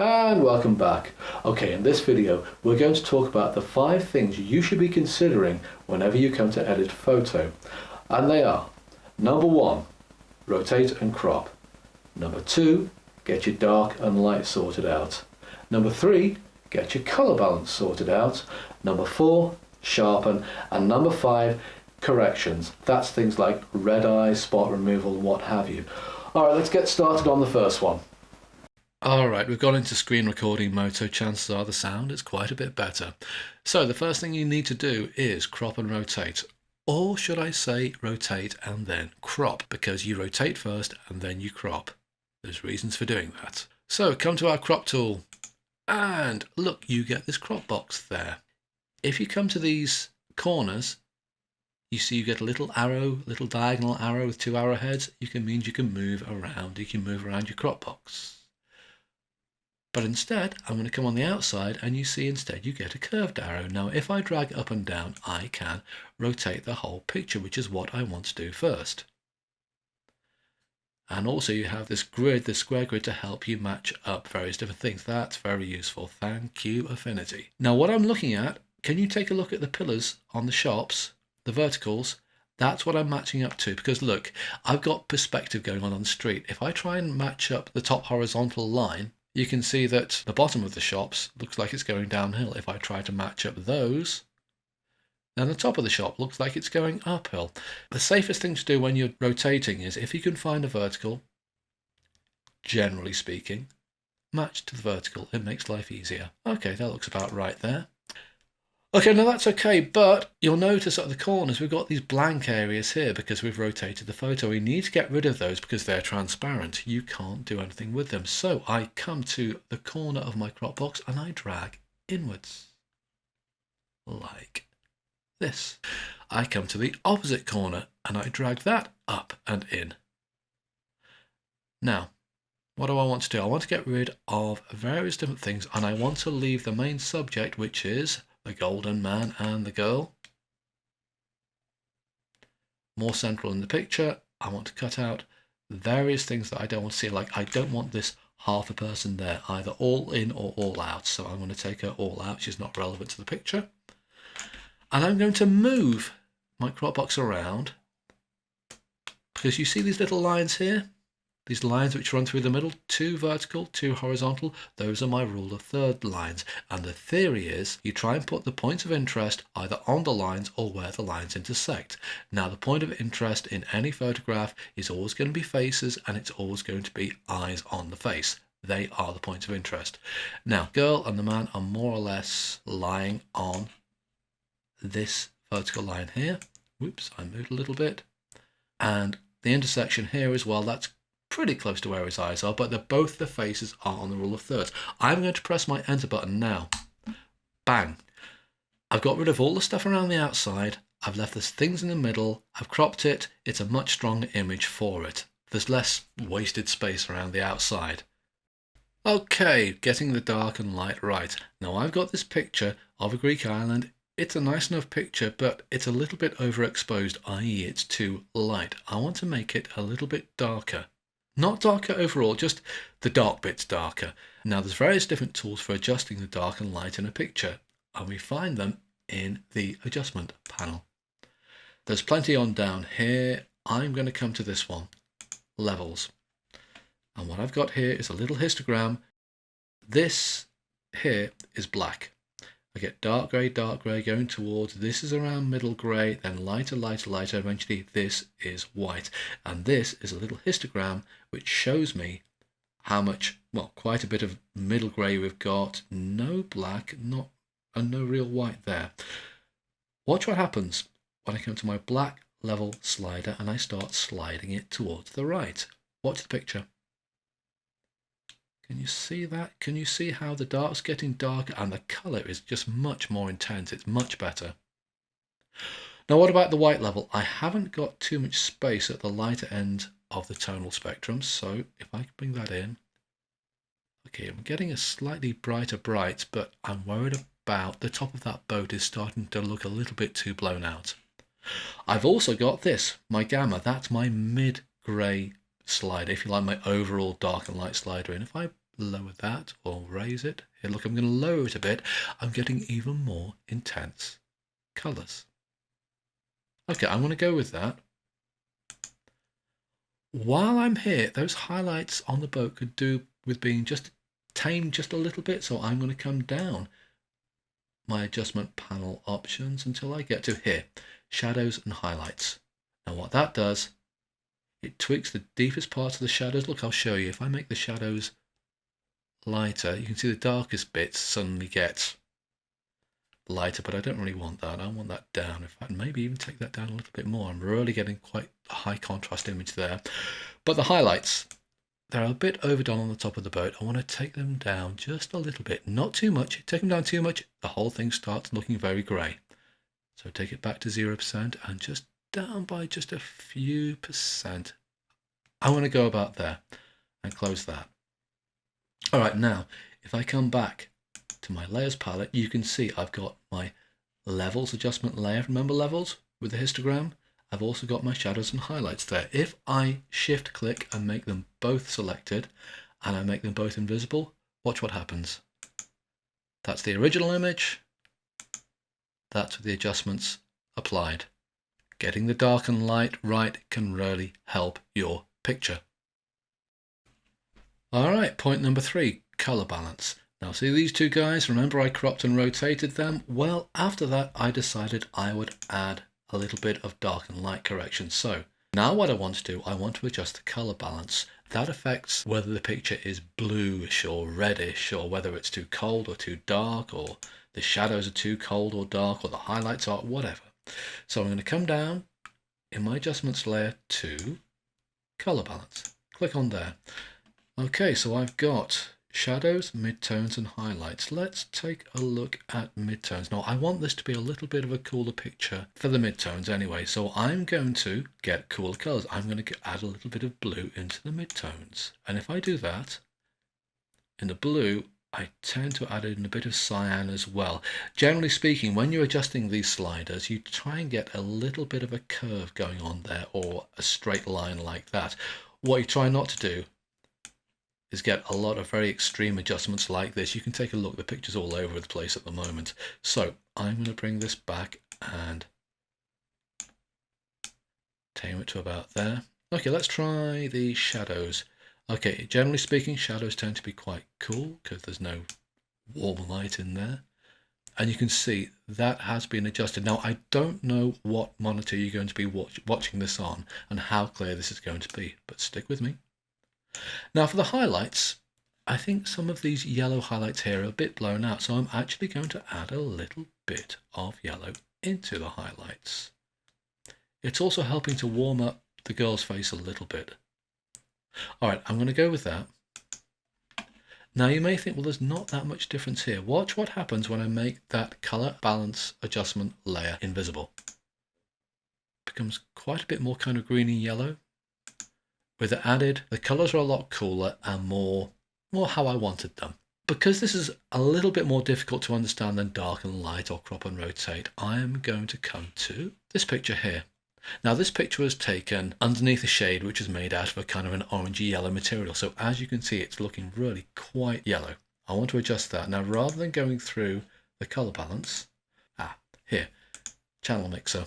And welcome back. Okay, in this video we're going to talk about the 5 things you should be considering whenever you come to edit a photo. And they are: number 1, rotate and crop. Number 2, get your dark and light sorted out. Number 3, get your color balance sorted out. Number 4, sharpen. And number 5, corrections. That's things like red eye, spot removal, what have you. Alright, let's get started on the first one. Alright, we've gone into screen recording mode, so chances are the sound is quite a bit better. So the first thing you need to do is crop and rotate. Or should I say rotate and then crop, because you rotate first and then you crop. There's reasons for doing that. So come to our crop tool and look, you get this crop box there. If you come to these corners, you see you get a little arrow, little diagonal arrow with 2 arrowheads. Means you can move around. You can move around your crop box. But instead, I'm going to come on the outside and you see instead you get a curved arrow. Now, if I drag up and down, I can rotate the whole picture, which is what I want to do first. And also you have this grid, this square grid, to help you match up various different things. That's very useful. Thank you, Affinity. Now, what I'm looking at, can you take a look at the pillars on the shops, the verticals? That's what I'm matching up to, because look, I've got perspective going on the street. If I try and match up the top horizontal line, you can see that the bottom of the shops looks like it's going downhill. If I try to match up those, then the top of the shop looks like it's going uphill. The safest thing to do when you're rotating is, if you can find a vertical, generally speaking, match to the vertical. It makes life easier. Okay, that looks about right there. Okay, now that's okay, but you'll notice at the corners we've got these blank areas here because we've rotated the photo. We need to get rid of those because they're transparent. You can't do anything with them. So I come to the corner of my crop box and I drag inwards, like this. I come to the opposite corner and I drag that up and in. Now, what do I want to do? I want to get rid of various different things, and I want to leave the main subject, which is the golden man and the girl, more central in the picture. I want to cut out various things that I don't want to see, like I don't want this half a person there, either all in or all out. So I'm going to take her all out. She's not relevant to the picture. And I'm going to move my crop box around, because you see these little lines here? These lines which run through the middle, 2 vertical, 2 horizontal, those are my rule of third lines. And the theory is you try and put the points of interest either on the lines or where the lines intersect. Now, the point of interest in any photograph is always going to be faces, and it's always going to be eyes on the face. They are the points of interest. Now, girl and the man are more or less lying on this vertical line here. Whoops, I moved a little bit. And the intersection here as well, that's pretty close to where his eyes are, but both the faces are on the rule of thirds. I'm going to press my enter button now. Bang. I've got rid of all the stuff around the outside. I've left the things in the middle. I've cropped it. It's a much stronger image for it. There's less wasted space around the outside. Okay, getting the dark and light right. Now I've got this picture of a Greek island. It's a nice enough picture, but it's a little bit overexposed, i.e. it's too light. I want to make it a little bit darker. Not darker overall, just the dark bits darker. Now, there's various different tools for adjusting the dark and light in a picture, and we find them in the adjustment panel. There's plenty on down here. I'm going to come to this one, levels. And what I've got here is a little histogram. This here is black. I get dark grey going towards, this is around middle grey, then lighter, lighter, lighter, eventually this is white. And this is a little histogram which shows me how much, well, quite a bit of middle grey we've got, no black, no real white there. Watch what happens when I come to my black level slider and I start sliding it towards the right. Watch the picture. Can you see that? Can you see how the dark's getting darker and the colour is just much more intense? It's much better. Now, what about the white level? I haven't got too much space at the lighter end of the tonal spectrum, so if I can bring that in. Okay, I'm getting a slightly brighter bright, but I'm worried about the top of that boat is starting to look a little bit too blown out. I've also got this, my gamma. That's my mid-grey slider, if you like, my overall dark and light slider. And if I lower that or raise it. Here, look, I'm going to lower it a bit. I'm getting even more intense colors. Okay, I'm going to go with that. While I'm here, those highlights on the boat could do with being just tamed just a little bit. So I'm going to come down my adjustment panel options until I get to here, shadows and highlights. Now what that does, it tweaks the deepest parts of the shadows. Look, I'll show you. If I make the shadows lighter, you can see the darkest bits suddenly get lighter, but I don't really want that. I want that down. In fact, maybe even take that down a little bit more. I'm really getting quite a high contrast image there. But the highlights, they're a bit overdone on the top of the boat. I want to take them down just a little bit, not too much. Take them down too much, the whole thing starts looking very grey. So take it back to 0% and just down by just a few percent. I want to go about there and close that. All right, now if I come back to my layers palette, you can see I've got my levels adjustment layer. Remember levels with the histogram? I've also got my shadows and highlights there. If I shift click and make them both selected and I make them both invisible, watch what happens. That's the original image. That's with the adjustments applied. Getting the dark and light right can really help your picture. All right, point number 3, color balance. Now see these two guys, remember I cropped and rotated them? Well, after that I decided I would add a little bit of dark and light correction. So now what I want to do, I want to adjust the color balance. That affects whether the picture is bluish or reddish, or whether it's too cold or too dark, or the shadows are too cold or dark, or the highlights are whatever. So I'm going to come down in my adjustments layer to color balance. Click on there. Okay, so I've got shadows, midtones and highlights. Let's take a look at midtones. Now I want this to be a little bit of a cooler picture for the midtones anyway, so I'm going to get cooler colors. I'm going to add a little bit of blue into the midtones, and if I do that in the blue, I tend to add in a bit of cyan as well. Generally speaking, when you're adjusting these sliders, you try and get a little bit of a curve going on there, or a straight line like that. What you try not to do is get a lot of very extreme adjustments like this. You can take a look, the picture's all over the place at the moment. So I'm going to bring this back and tame it to about there. Okay, let's try the shadows. Okay, generally speaking, shadows tend to be quite cool because there's no warm light in there. And you can see that has been adjusted. Now, I don't know what monitor you're going to be watching this on and how clear this is going to be, but stick with me. Now for the highlights, I think some of these yellow highlights here are a bit blown out, so I'm actually going to add a little bit of yellow into the highlights. It's also helping to warm up the girl's face a little bit. All right, I'm going to go with that. Now you may think, well, there's not that much difference here. Watch what happens when I make that color balance adjustment layer invisible. It becomes quite a bit more kind of greeny yellow. With it added, the colors are a lot cooler and more how I wanted them. Because this is a little bit more difficult to understand than dark and light or crop and rotate, I am going to come to this picture here. Now this picture was taken underneath a shade which is made out of a kind of an orangey yellow material. So as you can see, it's looking really quite yellow. I want to adjust that. Now rather than going through the color balance, here, channel mixer.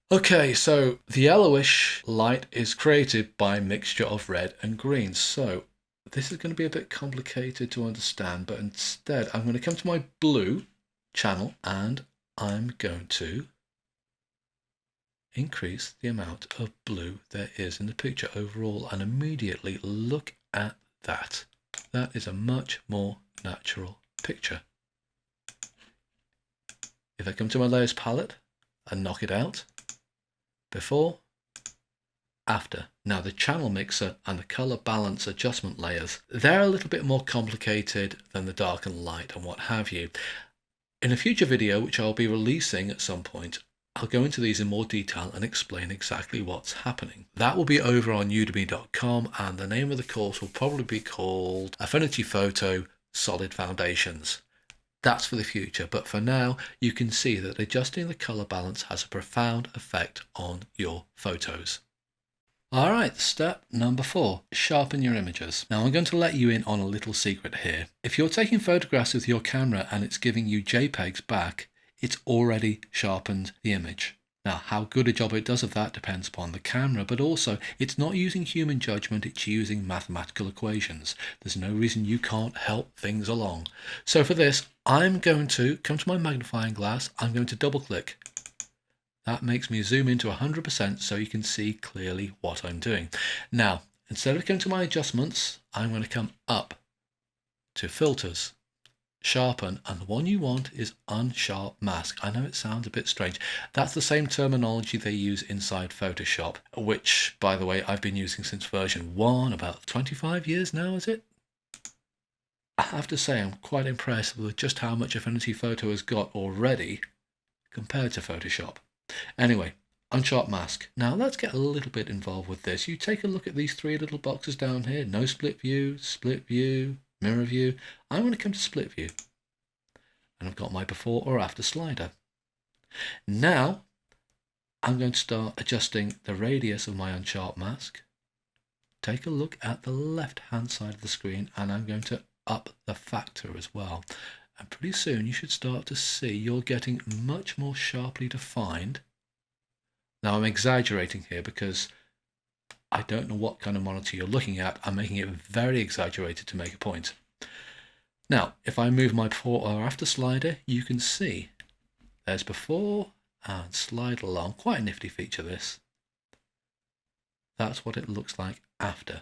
Okay, so the yellowish light is created by a mixture of red and green. So this is going to be a bit complicated to understand, but instead I'm going to come to my blue channel and I'm going to increase the amount of blue there is in the picture overall, and immediately look at that. That is a much more natural picture. If I come to my layers palette and knock it out, before, after. Now the channel mixer and the color balance adjustment layers, they're a little bit more complicated than the dark and light and what have you. In a future video, which I'll be releasing at some point, I'll go into these in more detail and explain exactly what's happening. That will be over on udemy.com, and the name of the course will probably be called Affinity Photo Solid Foundations. That's for the future, but for now you can see that adjusting the color balance has a profound effect on your photos. All right, step number 4, sharpen your images. Now I'm going to let you in on a little secret here. If you're taking photographs with your camera and it's giving you JPEGs back, it's already sharpened the image. Now, how good a job it does of that depends upon the camera, but also it's not using human judgment, it's using mathematical equations. There's no reason you can't help things along. So for this, I'm going to come to my magnifying glass, I'm going to double click. That makes me zoom into 100% so you can see clearly what I'm doing. Now, instead of going to my adjustments, I'm going to come up to filters, sharpen, and the one you want is unsharp mask. I know it sounds a bit strange. That's the same terminology they use inside Photoshop, which, by the way, I've been using since version 1, about 25 years now, is it? I have to say I'm quite impressed with just how much Affinity Photo has got already compared to Photoshop. Anyway, unsharp mask. Now let's get a little bit involved with this. You take a look at these 3 little boxes down here. No split view, mirror view. I'm going to come to split view. And I've got my before or after slider. Now I'm going to start adjusting the radius of my unsharp mask. Take a look at the left hand side of the screen and I'm going to up the factor as well. And pretty soon you should start to see you're getting much more sharply defined. Now I'm exaggerating here because I don't know what kind of monitor you're looking at. I'm making it very exaggerated to make a point. Now, if I move my before or after slider, you can see there's before and slide along. Quite a nifty feature, this. That's what it looks like after.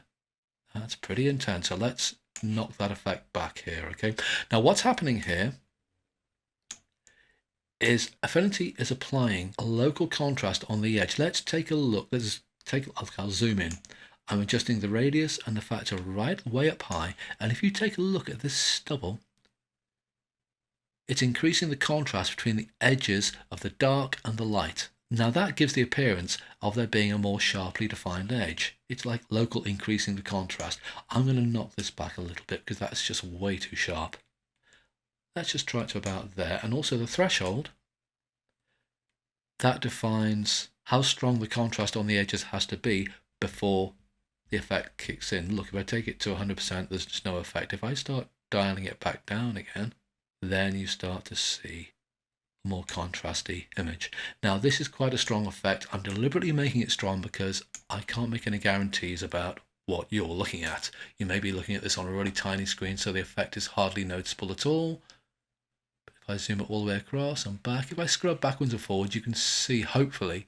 That's pretty intense. So let's knock that effect back here, okay? Now what's happening here is Affinity is applying a local contrast on the edge. Let's take a look. I'll zoom in. I'm adjusting the radius and the factor right way up high. And if you take a look at this stubble, it's increasing the contrast between the edges of the dark and the light. Now that gives the appearance of there being a more sharply defined edge. It's like local increasing the contrast. I'm going to knock this back a little bit because that's just way too sharp. Let's just try it to about there. And also the threshold, that defines how strong the contrast on the edges has to be before the effect kicks in. Look, if I take it to 100%, there's just no effect. If I start dialing it back down again, then you start to see a more contrasty image. Now this is quite a strong effect. I'm deliberately making it strong because I can't make any guarantees about what you're looking at. You may be looking at this on a really tiny screen, so the effect is hardly noticeable at all. But if I zoom it all the way across and back, if I scrub backwards and forwards, you can see, hopefully,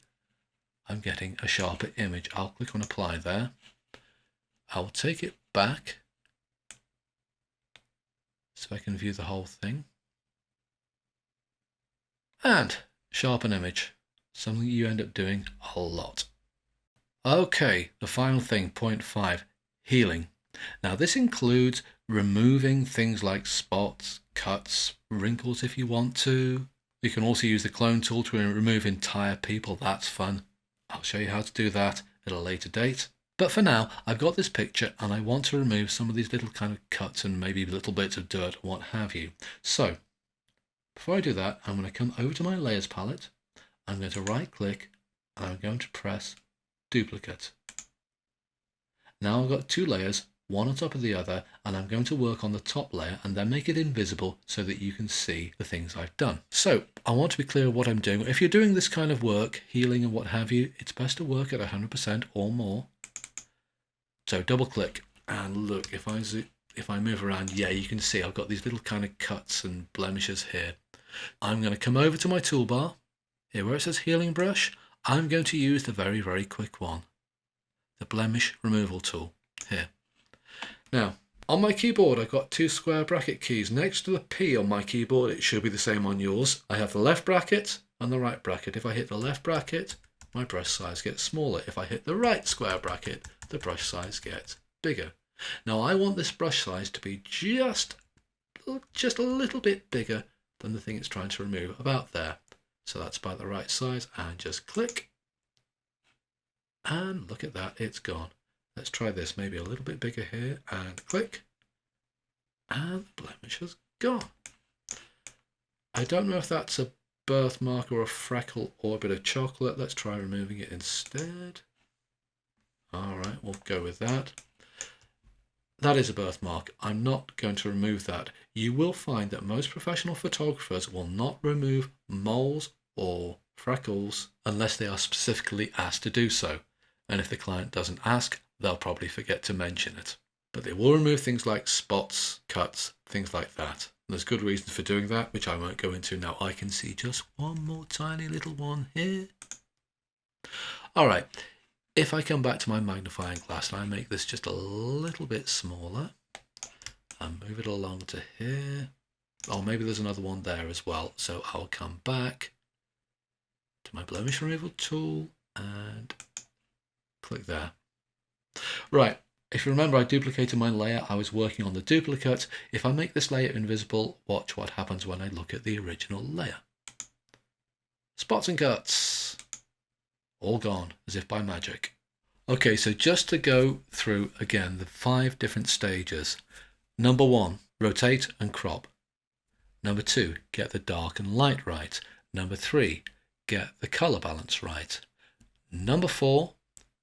I'm getting a sharper image. I'll click on apply there. I'll take it back so I can view the whole thing. And sharpen image, something you end up doing a lot. Okay, the final thing, point 5, healing. Now this includes removing things like spots, cuts, wrinkles if you want to. You can also use the clone tool to remove entire people. That's fun. I'll show you how to do that at a later date. But for now, I've got this picture and I want to remove some of these little kind of cuts and maybe little bits of dirt and what have you. So before I do that, I'm going to come over to my layers palette. I'm going to right click and I'm going to press duplicate. Now I've got 2 layers, one on top of the other, and I'm going to work on the top layer and then make it invisible so that you can see the things I've done. So I want to be clear what I'm doing. If you're doing this kind of work, healing and what have you, it's best to work at 100% or more. So double click and look, if I move around, yeah, you can see I've got these little kind of cuts and blemishes here. I'm going to come over to my toolbar, here where it says healing brush. I'm going to use the very, very quick one, the blemish removal tool here. Now, on my keyboard, I've got 2 square bracket keys. Next to the P on my keyboard, it should be the same on yours. I have the left bracket and the right bracket. If I hit the left bracket, my brush size gets smaller. If I hit the right square bracket, the brush size gets bigger. Now, I want this brush size to be just a little bit bigger than the thing it's trying to remove, about there. So that's about the right size, and just click. And look at that, it's gone. Let's try this, maybe a little bit bigger here, and click. And the blemish has gone. I don't know if that's a birthmark or a freckle or a bit of chocolate. Let's try removing it instead. All right, we'll go with that. That is a birthmark. I'm not going to remove that. You will find that most professional photographers will not remove moles or freckles unless they are specifically asked to do so. And if the client doesn't ask, they'll probably forget to mention it. But they will remove things like spots, cuts, things like that. There's good reasons for doing that, which I won't go into now. I can see just one more tiny little one here. All right. If I come back to my magnifying glass and I make this just a little bit smaller and move it along to here, oh, maybe there's another one there as well. So I'll come back to my blemish removal tool and click there. Right, if you remember, I duplicated my layer. I was working on the duplicate. If I make this layer invisible, watch what happens when I look at the original layer. Spots and cuts. All gone, as if by magic. Okay, so just to go through again the 5 different stages. Number 1, rotate and crop. Number 2, get the dark and light right. Number 3, get the color balance right. Number 4,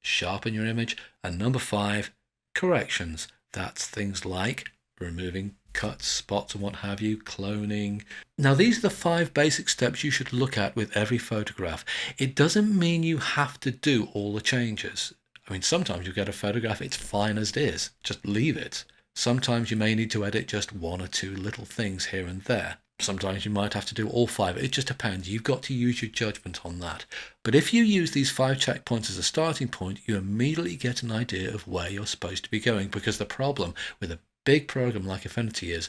sharpen your image. And number 5, corrections. That's things like removing cuts, spots and what have you, cloning. Now these are the 5 basic steps you should look at with every photograph. It doesn't mean you have to do all the changes. I mean, sometimes you get a photograph, it's fine as it is, just leave it. Sometimes you may need to edit just 1 or 2 little things here and there. Sometimes you might have to do all 5. It just depends. You've got to use your judgment on that. But if you use these 5 checkpoints as a starting point, you immediately get an idea of where you're supposed to be going, because the problem with a big program like Affinity is,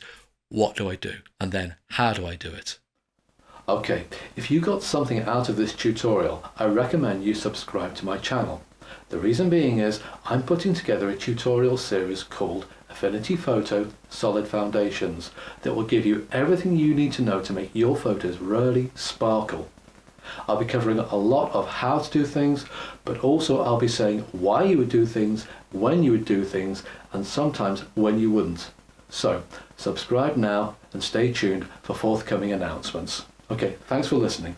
what do I do? And then, how do I do it? Okay, if you got something out of this tutorial, I recommend you subscribe to my channel. The reason being is, I'm putting together a tutorial series called Affinity Photo Solid Foundations that will give you everything you need to know to make your photos really sparkle. I'll be covering a lot of how to do things, but also I'll be saying why you would do things, when you would do things, and sometimes when you wouldn't. So, subscribe now and stay tuned for forthcoming announcements. Okay, thanks for listening.